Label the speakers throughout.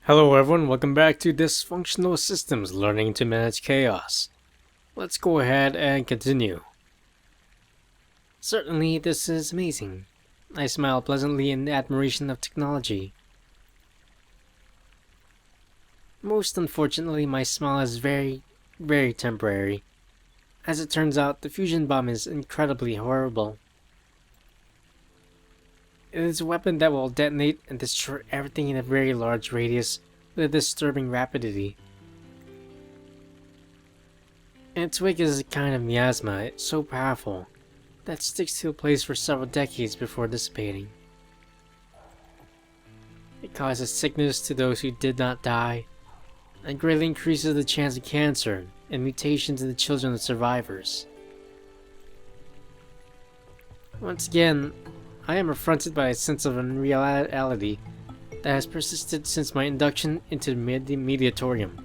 Speaker 1: Hello everyone, welcome back to Dysfunctional Systems, Learning to Manage Chaos. Let's go ahead and continue. Certainly this is amazing. I smile pleasantly in admiration of technology. Most unfortunately, my smile is very temporary. As it turns out, the fusion bomb is incredibly horrible. It is a weapon that will detonate and destroy everything in a very large radius with a disturbing rapidity. And its wake is a kind of miasma. It's so powerful that it sticks to a place for several decades before dissipating. It causes sickness to those who did not die, and greatly increases the chance of cancer and mutations in the children of survivors. Once again, I am affronted by a sense of unreality that has persisted since my induction into the mediatorium.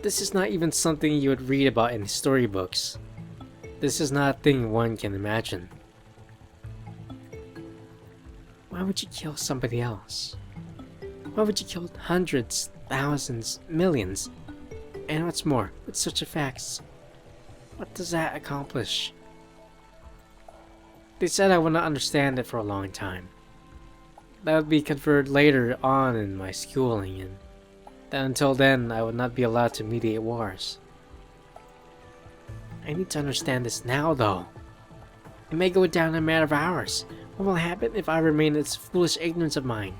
Speaker 1: This is not even something you would read about in storybooks. This is not a thing one can imagine. Why would you kill somebody else? Why would you kill hundreds, thousands, millions? And what's more, with such effects, what does that accomplish? They said I would not understand it for a long time. That would be conferred later on in my schooling, and that until then I would not be allowed to mediate wars. I need to understand this now, though. It may go down in a matter of hours. What will happen if I remain in this foolish ignorance of mine?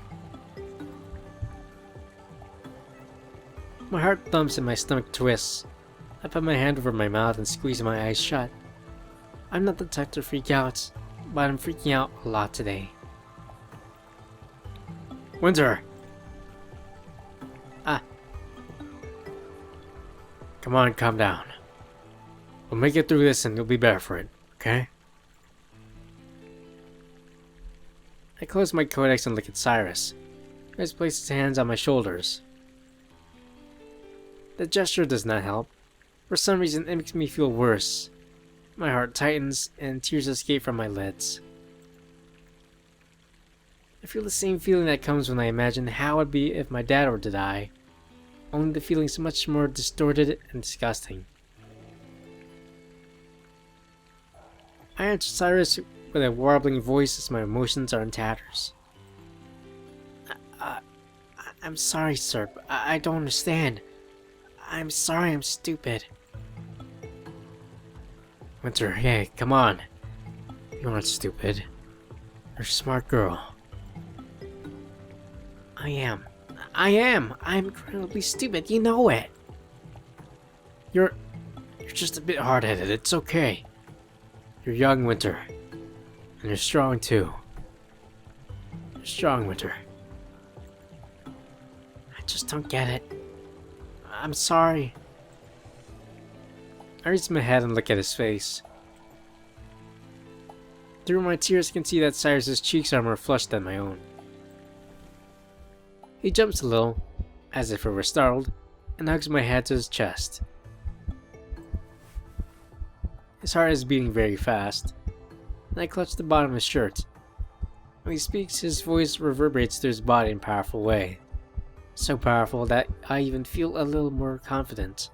Speaker 1: My heart thumps and my stomach twists. I put my hand over my mouth and squeeze my eyes shut. I'm not the type to freak out, but I'm freaking out a lot today. Winter! Come on, calm down. We'll make it through this and you'll be better for it, okay? I close my codex and look at Cyrus. He places his hands on my shoulders. The gesture does not help. For some reason, it makes me feel worse. My heart tightens and tears escape from my lids. I feel the same feeling that comes when I imagine how it would be if my dad were to die. Only the feeling's much more distorted and disgusting. I answer Cyrus with a warbling voice as my emotions are in tatters. I'm sorry, sir, but I don't understand. I'm sorry I'm stupid. Winter, hey, come on. You aren't stupid. You're a smart girl. I am. I'm incredibly stupid, you know it. You're just a bit hard-headed, it's okay. You're young, Winter. And you're strong, too. You're strong, Winter. I just don't get it. I'm sorry. I raise my head and look at his face. Through my tears, I can see that Cyrus's cheeks are more flushed than my own. He jumps a little, as if he were startled, and hugs my head to his chest. His heart is beating very fast, and I clutch the bottom of his shirt. When he speaks, his voice reverberates through his body in a powerful way. So powerful that I even feel a little more confident.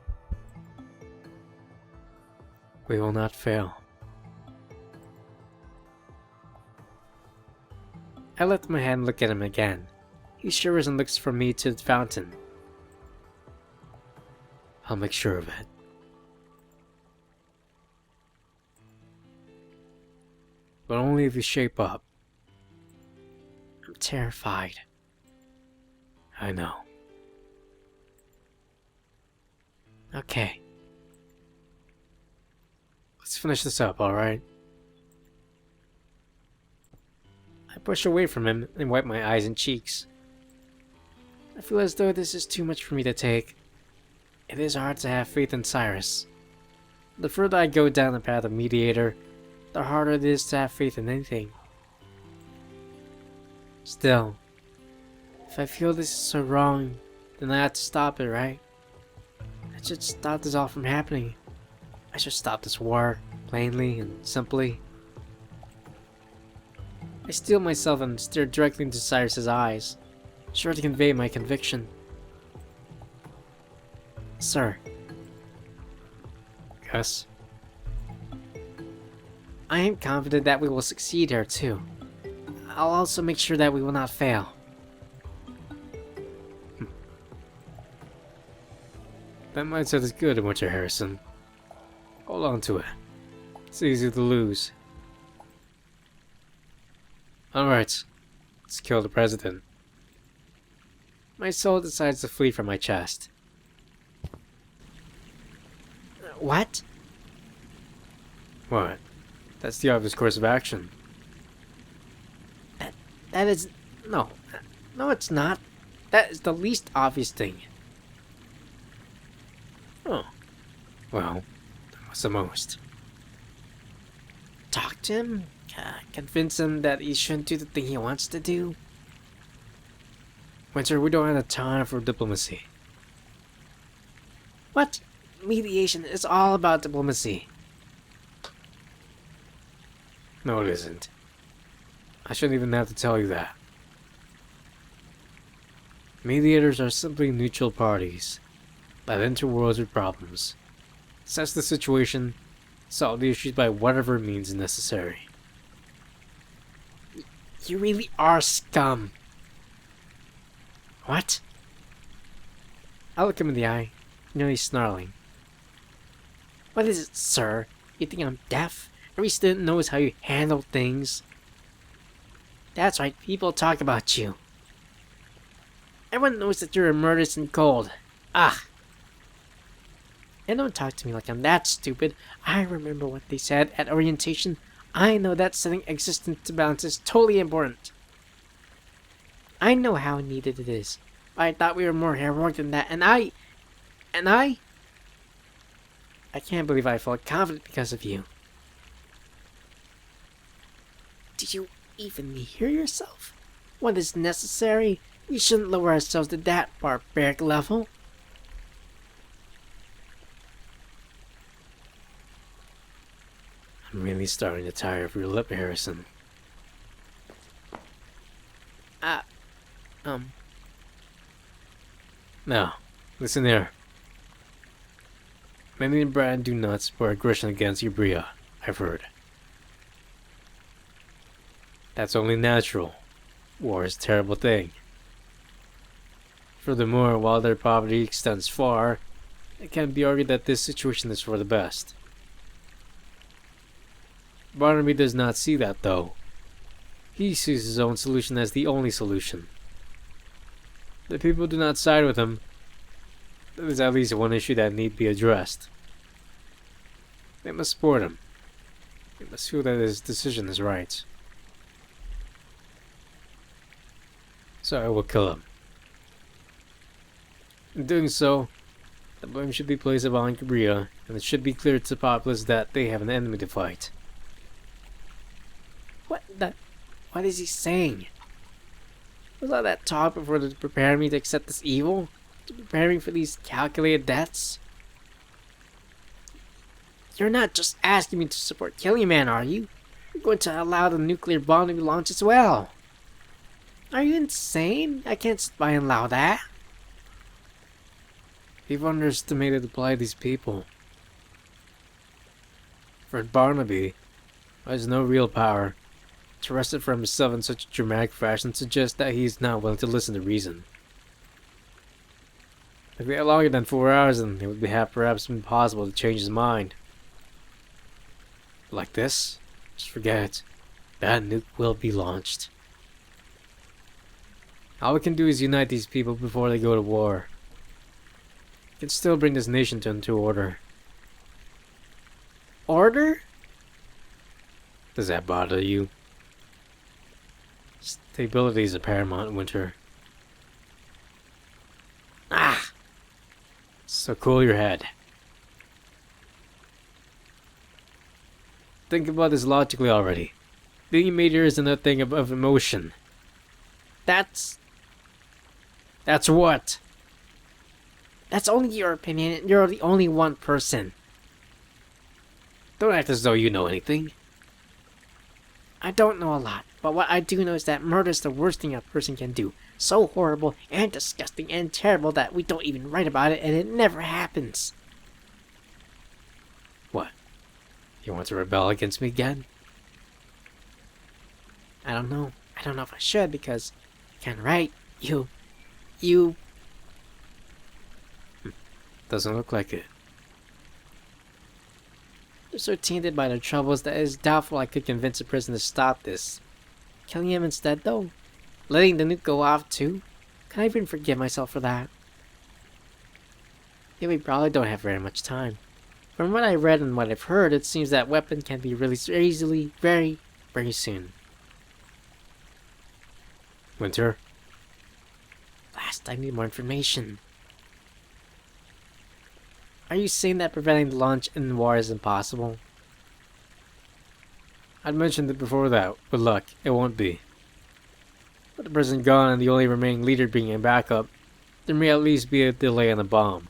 Speaker 1: We will not fail. I lift my hand and look at him again. He shivers and looks from me to the fountain. I'll make sure of it. But only if you shape up. I'm terrified. I know. Okay. Let's finish this up, alright? I push away from him and wipe my eyes and cheeks. I feel as though this is too much for me to take. It is hard to have faith in Cyrus. The further I go down the path of mediator, the harder it is to have faith in anything. Still, if I feel this is so wrong, then I have to stop it, right? I should stop this all from happening. I should stop this war, plainly and simply. I steel myself and stare directly into Cyrus's eyes, sure to convey my conviction. Sir. Yes? I am confident that we will succeed here too. I'll also make sure that we will not fail. That mindset is good, Winter Harrison. Hold on to it. It's easy to lose. Alright, let's kill the president. My soul decides to flee from my chest. What? What? That's the obvious course of action. That is... No. No, it's not. That is the least obvious thing. Oh. Well, what's the most? Talk to him? Convince him that he shouldn't do the thing he wants to do? Winter, we don't have the time for diplomacy. What? Mediation is all about diplomacy. No, it isn't. I shouldn't even have to tell you that. Mediators are simply neutral parties that enter worlds with problems, assess the situation, solve the issues by whatever means necessary. You really are scum. What? I look him in the eye, nearly snarling. What is it, sir? You think I'm deaf? Every student knows how you handle things. That's right, people talk about you. Everyone knows that you're murderous and cold. Ah! And don't talk to me like I'm that stupid. I remember what they said at orientation. I know that setting existence to balance is totally important. I know how needed it is. I thought we were more heroic than that, and I can't believe I felt confident because of you. Did you even hear yourself? What is necessary? We shouldn't lower ourselves to that barbaric level. I'm really starting to tire of your lip, Harrison. Now, listen here. Many in Brand do not support aggression against Ubria, I've heard. That's only natural. War is a terrible thing. Furthermore, while their poverty extends far, it can be argued that this situation is for the best. Barnaby does not see that, though. He sees his own solution as the only solution. The people do not side with him. There is at least one issue that need be addressed. They must support him. They must feel that his decision is right. So I will kill him. In doing so, the blame should be placed upon Korea, and it should be clear to the populace that they have an enemy to fight. What is he saying? Was all that talk before to prepare me to accept this evil? To prepare me for these calculated deaths? You're not just asking me to support Killing Man, are you? You're going to allow the nuclear bomb to be launched as well. Are you insane? I can't sit by and allow that. You've underestimated the plight of these people. Fred Barnaby has no real power. To wrest it from himself in such a dramatic fashion suggests that he is not willing to listen to reason. If we had longer than 4 hours, then it would have perhaps been possible to change his mind. But like this, just forget it. That nuke will be launched. All we can do is unite these people before they go to war. We can still bring this nation into order. Order? Does that bother you? Stability is a paramount, Winter. Ah! So cool your head. Think about this logically already. Being a meteor isn't a thing of emotion. That's what? That's only your opinion, and you're the only one person. Don't act as though you know anything. I don't know a lot. But what I do know is that murder is the worst thing a person can do. So horrible and disgusting and terrible that we don't even write about it and it never happens. What? You want to rebel against me again? I don't know. I don't know if I should because I can't write. You... Doesn't look like it. They're so tainted by their troubles that it is doubtful I could convince a person to stop this. Killing him instead, though? Letting the nuke go off, too? Can I even forgive myself for that? Yeah, we probably don't have very much time. From what I read and what I've heard, it seems that weapon can be released easily, very, very soon. Winter? Last, I need more information. Are you saying that preventing the launch in war is impossible? I'd mentioned it before that. With luck, it won't be. With the president gone and the only remaining leader being a backup, there may at least be a delay on the bomb,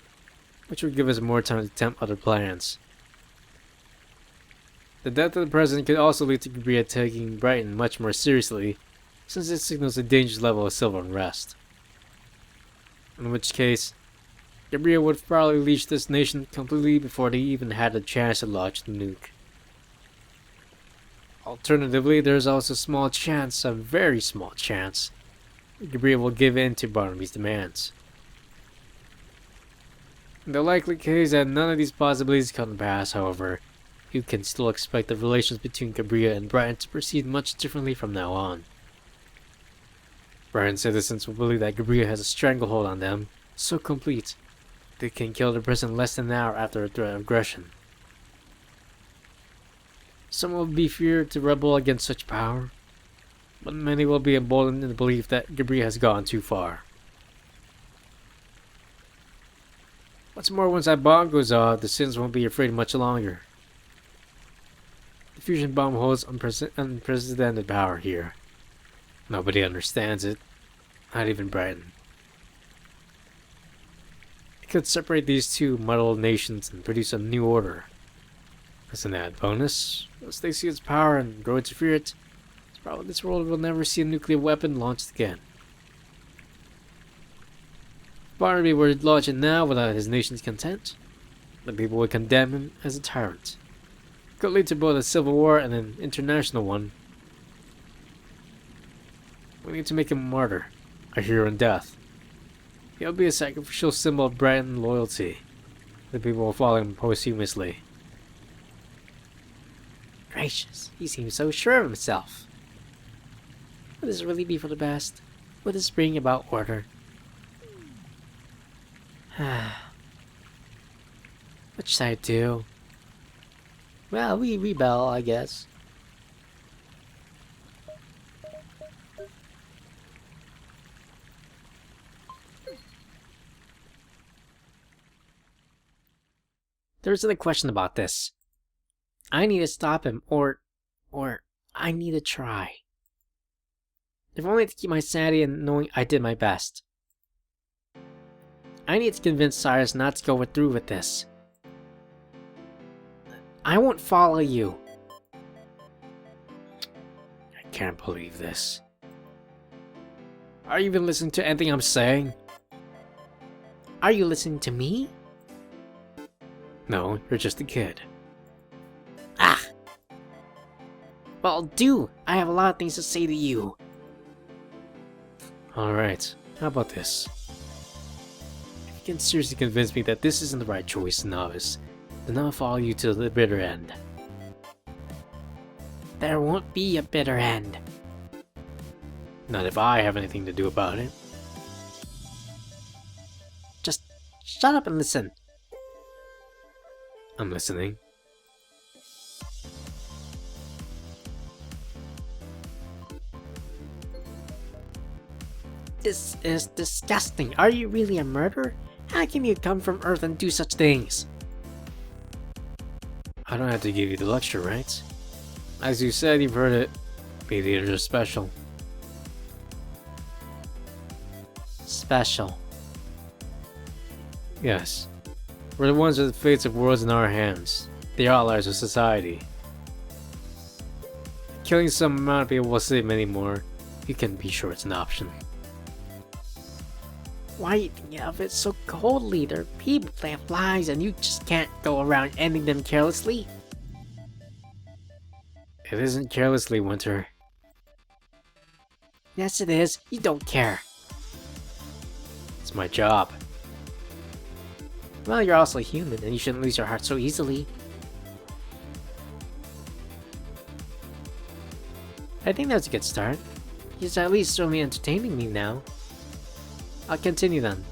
Speaker 1: which would give us more time to attempt other plans. The death of the president could also lead to Gabriel taking Brighton much more seriously, since it signals a dangerous level of civil unrest. In which case, Gabriel would probably leash this nation completely before they even had a chance to launch the nuke. Alternatively, there's also a small chance, a very small chance, that Gabriel will give in to Barnaby's demands. In the likely case that none of these possibilities come to pass, however, you can still expect the relations between Gabriel and Brighton to proceed much differently from now on. Brighton citizens will believe that Gabriel has a stranglehold on them, so complete, they can kill the president less than an hour after a threat of aggression. Some will be feared to rebel against such power, but many will be emboldened in the belief that Gabriel has gone too far. What's more, once that bomb goes off, the citizens won't be afraid much longer. The fusion bomb holds unprecedented power here. Nobody understands it, not even Brighton. It could separate these two muddled nations and produce a new order. As an added bonus, once they see its power and grow to fear it, it's probably this world will never see a nuclear weapon launched again. If Barnaby were to launch it now without his nation's consent, the people would condemn him as a tyrant. It could lead to both a civil war and an international one. We need to make him a martyr, a hero in death. He'll be a sacrificial symbol of Brighton loyalty. The people will follow him posthumously. Gracious, he seems so sure of himself. Would this really be for the best? Would this bring about order? What should I do? Well, we rebel, I guess. There isn't a question about this. I need to stop him, or I need to try. If only to keep my sanity and knowing I did my best. I need to convince Cyrus not to go through with this. I won't follow you. I can't believe this. Are you even listening to anything I'm saying? Are you listening to me? No, you're just a kid. Ah! Well, do! I have a lot of things to say to you. Alright, how about this? If you can seriously convince me that this isn't the right choice, novice, then I'll follow you to the bitter end. There won't be a bitter end. Not if I have anything to do about it. Just shut up and listen. I'm listening. This is disgusting. Are you really a murderer? How can you come from Earth and do such things? I don't have to give you the lecture, right? As you said, you've heard it. Mediators are special. Special. Yes. We're the ones with the fates of worlds in our hands. The outliers of society. I killing some amount of people will save many more, you can be sure it's an option. Why are you thinking of it so coldly? They're people, they have lives, and you just can't go around ending them carelessly. It isn't carelessly, Winter. Yes it is, you don't care. It's my job. Well, you're also human, and you shouldn't lose your heart so easily. I think that's a good start. He's at least certainly entertaining me now. I'll continue then.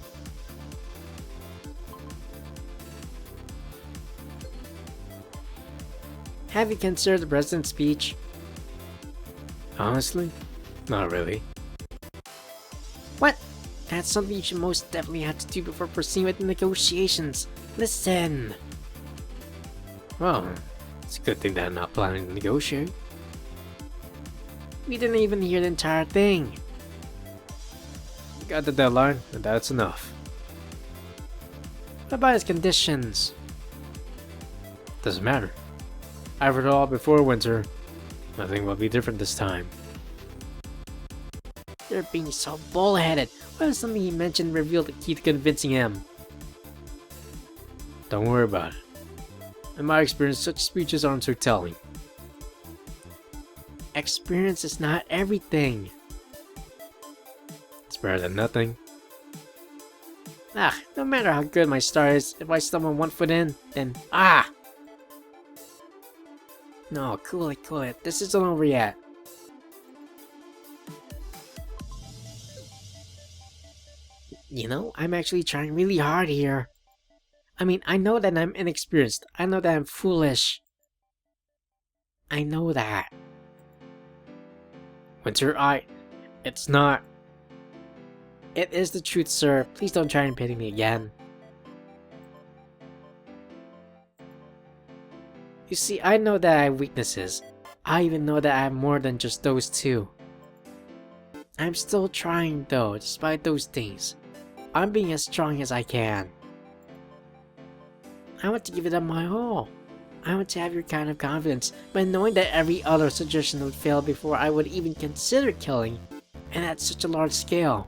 Speaker 1: Have you considered the president's speech? Honestly, not really. What? That's something you should most definitely have to do before proceeding with the negotiations. Listen! Well, it's a good thing that I'm not planning to negotiate. We didn't even hear the entire thing. We got the deadline, and that's enough. What about his conditions? Doesn't matter. I've heard it all before, Winter. Nothing will be different this time. You're being so bullheaded. What if something he mentioned revealed the key to convincing him? Don't worry about it. In my experience, such speeches aren't so telling. Experience is not everything. It's better than nothing. No matter how good my start is, if I stumble 1 foot in, then No, cool it. This isn't over yet. You know, I'm actually trying really hard here. I mean, I know that I'm inexperienced. I know that I'm foolish. I know that. Winter, it's not. It is the truth, sir. Please don't try and pity me again. You see, I know that I have weaknesses. I even know that I have more than just those two. I'm still trying though, despite those things. I'm being as strong as I can. I want to give it up my all. I want to have your kind of confidence, but knowing that every other suggestion would fail before I would even consider killing, and at such a large scale.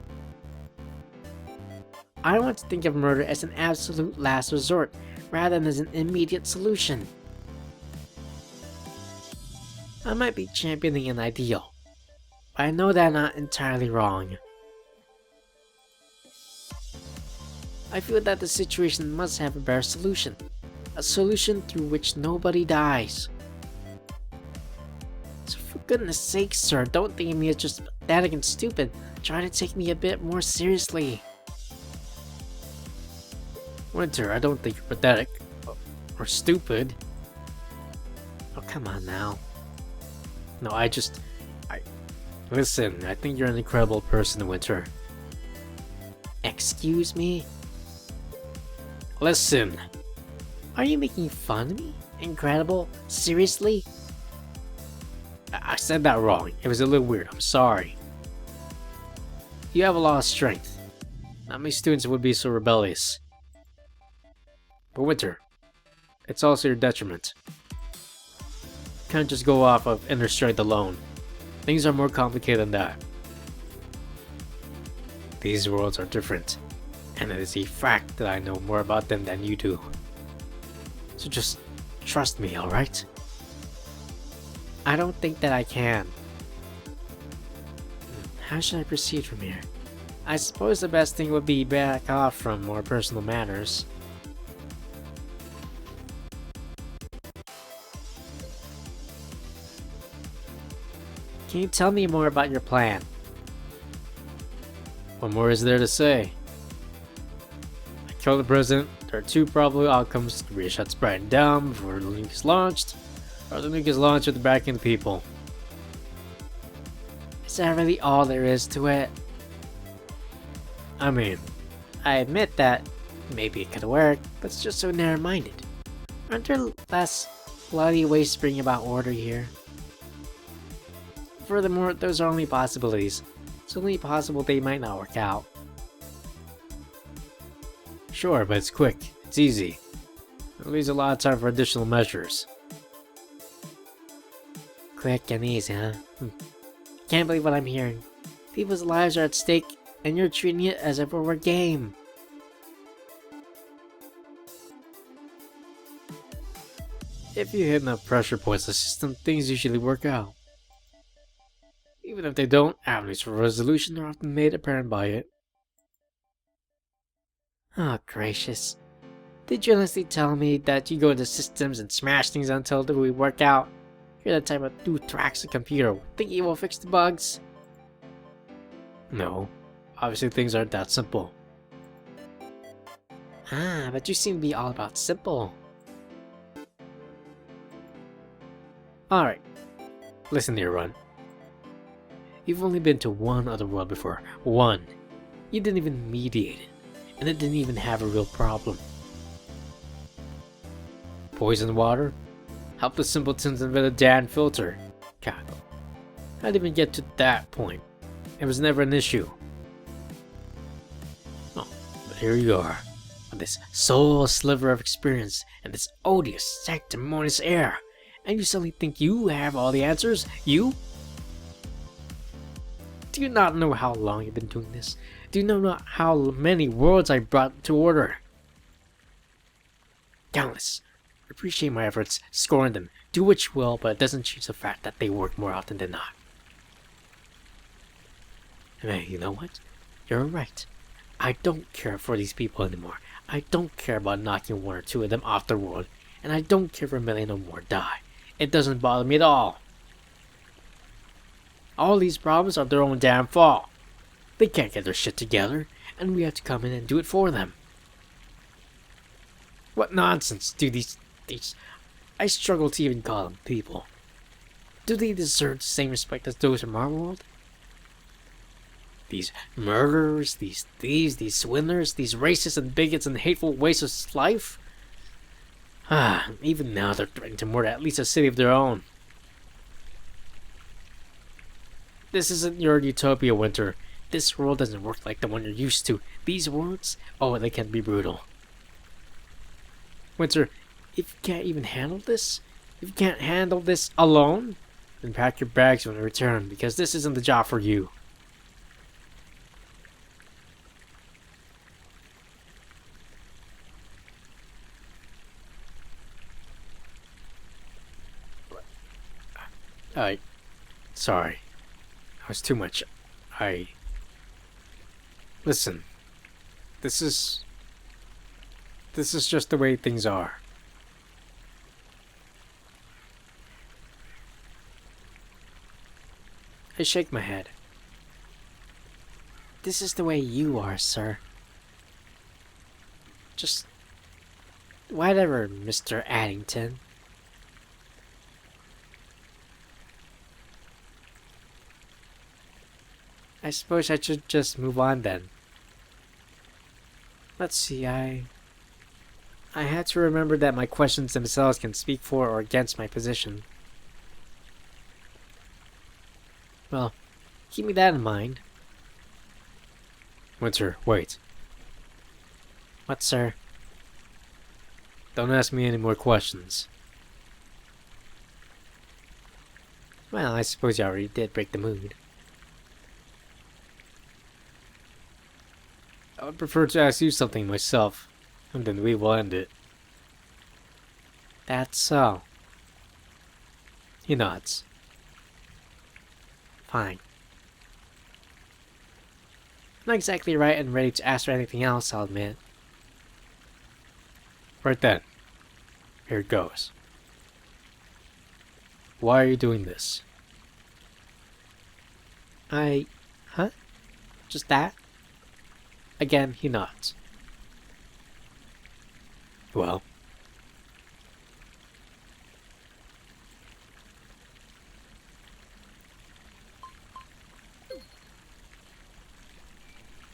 Speaker 1: I want to think of murder as an absolute last resort, rather than as an immediate solution. I might be championing an ideal, but I know that I'm not entirely wrong. I feel that the situation must have a better solution. A solution through which nobody dies. So for goodness sake, sir, don't think of me as just pathetic and stupid. Try to take me a bit more seriously. Winter, I don't think you're pathetic. Or stupid. Oh, come on now. No, Listen, I think you're an incredible person, Winter. Excuse me? Listen. Are you making fun of me? Incredible? Seriously? I said that wrong. It was a little weird. I'm sorry. You have a lot of strength. Not many students would be so rebellious. But Winter, it's also your detriment. You can't just go off of inner strength alone. Things are more complicated than that. These worlds are different, and it is a fact that I know more about them than you do. So just trust me, alright? I don't think that I can. How should I proceed from here? I suppose the best thing would be back off from more personal matters. Can you tell me more about your plan? What more is there to say? I killed the president. There are two probable outcomes: the shut spreading down before the nuke is launched, or the nuke is launched with the backing of the people. Is that really all there is to it? I mean, I admit that maybe it could work, but it's just so narrow-minded. Aren't there less bloody ways to bring about order here? Furthermore, those are only possibilities. It's only possible they might not work out. Sure, but it's quick. It's easy. It leaves a lot of time for additional measures. Quick and easy, huh? Can't believe what I'm hearing. People's lives are at stake, and you're treating it as if it were a game. If you hit enough pressure points in the system, things usually work out. Even if they don't, avenues for resolution are often made apparent by it. Oh, gracious. Did you honestly tell me that you go into systems and smash things until they work out? You're the type of dude who tracks a computer, think you will fix the bugs? No, obviously things aren't that simple. Ah, but you seem to be all about simple. Alright, listen here, Run. You've only been to one other world before. One. You didn't even mediate it, and it didn't even have a real problem. Poison water? Helpless simpletons invent a damn filter. God, how'd even get to that point? It was never an issue. Oh, but here you are, with this sole sliver of experience and this odious, sanctimonious air, and you suddenly think you have all the answers? You? Do you not know how long you've been doing this? Do you know not how many worlds I brought to order? Countless. Appreciate my efforts, scorn them, do what you will, but it doesn't change the fact that they work more often than not. And hey, you know what? You're right. I don't care for these people anymore. I don't care about knocking one or two of them off the world, and I don't care if a million or more die. It doesn't bother me at all. All these problems are their own damn fault. They can't get their shit together, and we have to come in and do it for them. What nonsense do these I struggle to even call them people. Do they deserve the same respect as those from our world? These murderers, these thieves, these swindlers, these racists and bigots and hateful wastes of life? Even now they're threatening to murder at least a city of their own. This isn't your utopia, Winter. This world doesn't work like the one you're used to. These worlds, oh, they can be brutal. Winter, if you can't even handle this, if you can't handle this alone, then pack your bags when you return, because this isn't the job for you. Sorry. That was too much. Listen. This is just the way things are. I shake my head. This is the way you are, sir. Just whatever, Mr. Addington. I suppose I should just move on then. Let's see, I had to remember that my questions themselves can speak for or against my position. Well, keep me that in mind. Winter, wait. What, sir? Don't ask me any more questions. Well, I suppose you already did break the mood. I would prefer to ask you something myself, and then we will end it. That's so. He nods. Fine. Not exactly right and ready to ask for anything else, I'll admit. Right then. Here it goes. Why are you doing this? Huh? Just that? Again, he nods. Well?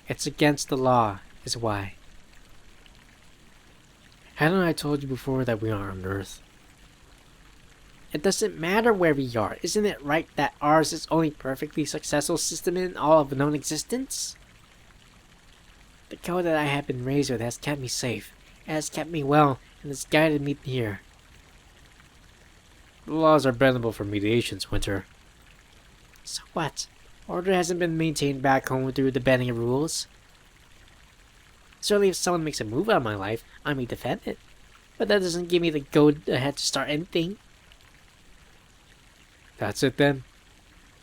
Speaker 1: It's against the law, is why. Hadn't I told you before that we are on Earth? It doesn't matter where we are. Isn't it right that ours is only perfectly successful system in all of known existence? The code that I have been raised with has kept me safe. It has kept me well, and has guided me here. The laws are bendable for mediations, Winter. So what? Order hasn't been maintained back home through the bending of rules. Certainly if someone makes a move on my life, I may defend it. But that doesn't give me the go-ahead to start anything. That's it then?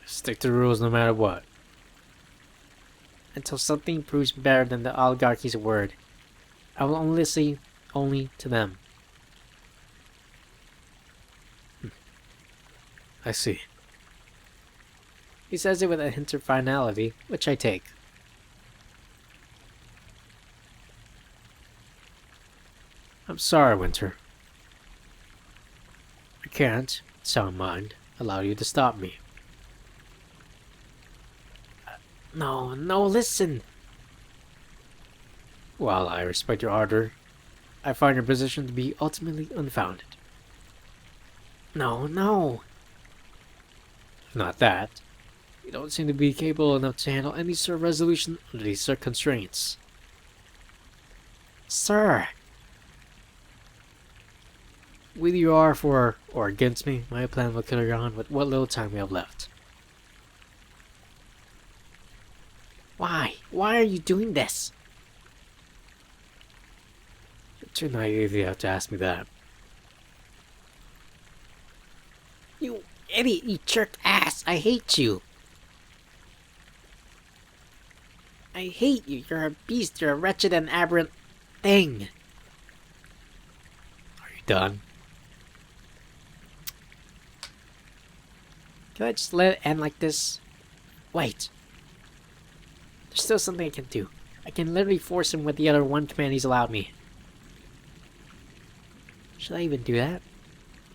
Speaker 1: Stick to the rules no matter what. Until something proves better than the oligarchy's word, I will only listen only to them. I see. He says it with a hint of finality, which I take. I'm sorry, Winter. I can't, in sound mind, allow you to stop me. No, listen! While I respect your ardor, I find your position to be ultimately unfounded. No! If not that, you don't seem to be capable enough to handle any sort of resolution under these constraints. Sir! Whether you are for or against me, my plan will carry on with what little time we have left. Why? Why are you doing this? You're too naive you have to ask me that. You idiot, you jerk ass! I hate you! I hate you! You're a beast! You're a wretched and aberrant thing! Are you done? Can I just let it end like this? Wait. There's still something I can do. I can literally force him with the other one command he's allowed me. Should I even do that?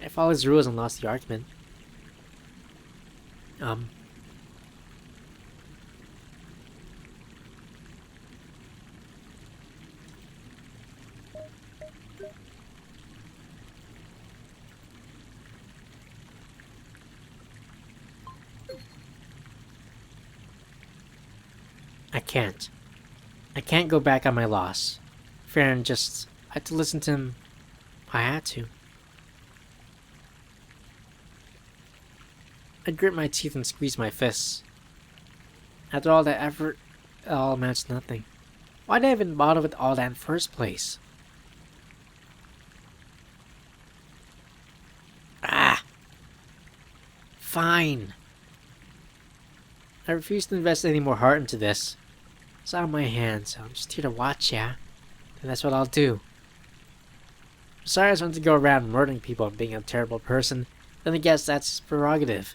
Speaker 1: I followed his rules and lost the argument. I can't go back on my loss. Farron just had to listen to him. I had to. I grit my teeth and squeeze my fists. After all that effort, it all amounts to nothing. Why did I even bother with all that in the first place? Fine. I refuse to invest any more heart into this. It's out of my hands, so I'm just here to watch, yeah? And that's what I'll do. Cyrus wants to go around murdering people and being a terrible person, then I guess that's his prerogative.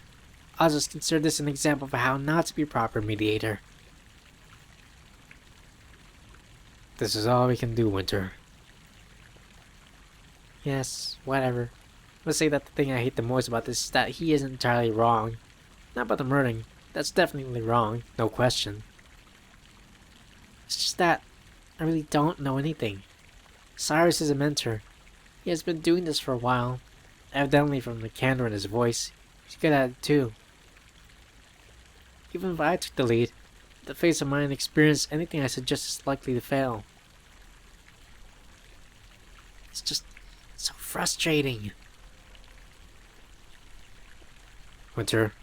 Speaker 1: I'll just consider this an example of how not to be a proper mediator. This is all we can do, Winter. Yes, whatever. Let's say that the thing I hate the most about this is that he isn't entirely wrong. Not about the murdering. That's definitely wrong, no question. It's just that I really don't know anything. Cyrus is a mentor. He has been doing this for a while. Evidently from the candor in his voice, he's good at it too. Even if I took the lead, in the face of my inexperience, anything I suggest is likely to fail. It's just so frustrating. Winter.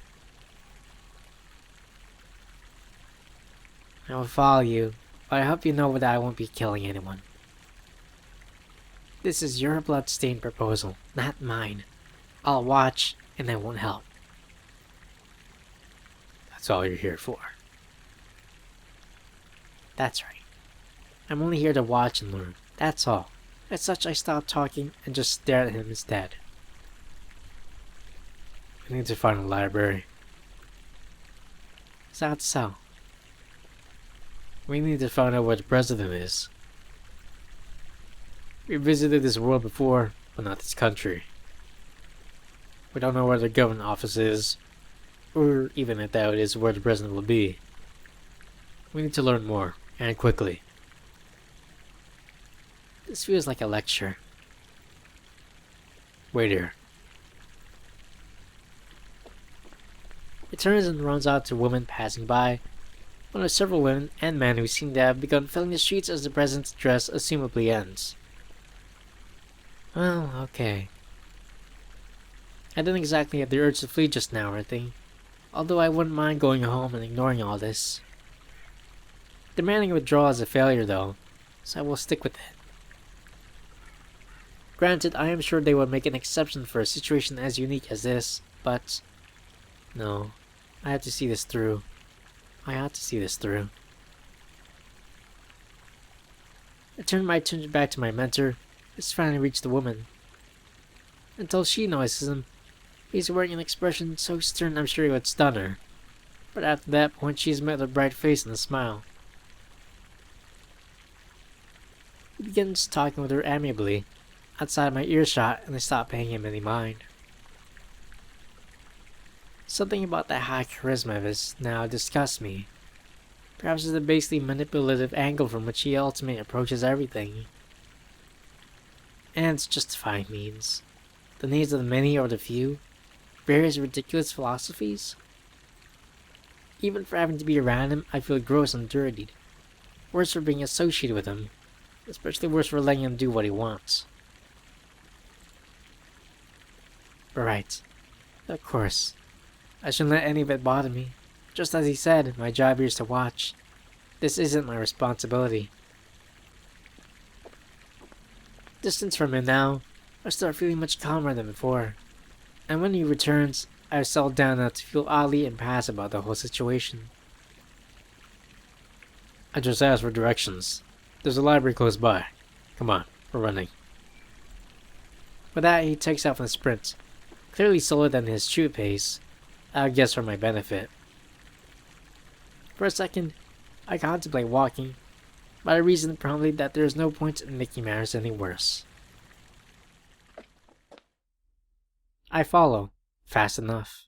Speaker 1: I will follow you, but I hope you know that I won't be killing anyone. This is your blood-stained proposal, not mine. I'll watch, and I won't help. That's all you're here for. That's right. I'm only here to watch and learn, that's all. As such, I stopped talking and just stared at him instead. We need to find a library. Is that so? We need to find out where the president is. We visited this world before, but not this country. We don't know where the government office is, or even if that is where the president will be. We need to learn more, and quickly. This feels like a lecture. Wait here. He turns and runs out to women passing by. One of several women and men who seem to have begun filling the streets as the president's address assumably ends. Well, okay. I didn't exactly have the urge to flee just now, Earthy, although I wouldn't mind going home and ignoring all this. Demanding a withdrawal is a failure, though, so I will stick with it. Granted, I am sure they would make an exception for a situation as unique as this, but no, I have to see this through. I have to see this through. I turned my attention back to my mentor, who's finally reached the woman. Until she notices him, he's wearing an expression so stern I'm sure he would stun her. But after that point, she is met with a bright face and a smile. He begins talking with her amiably, outside my earshot, and I stop paying him any mind. Something about that high charisma of his now disgusts me. Perhaps it's the basically manipulative angle from which he ultimately approaches everything. And its justifying means. The needs of the many or the few. Various ridiculous philosophies. Even for having to be around him, I feel gross and dirtied. Worse for being associated with him. Especially worse for letting him do what he wants. But right. Of course. I shouldn't let any of it bother me. Just as he said, my job here is to watch. This isn't my responsibility. Distance from him now, I start feeling much calmer than before. And when he returns, I've settled down enough to feel oddly impassive about the whole situation. I just asked for directions. There's a library close by. Come on, we're running. With that, he takes off in a sprint, clearly slower than his true pace, I guess for my benefit. For a second, I contemplate walking, but I reason promptly that there is no point in making matters any worse. I follow, fast enough.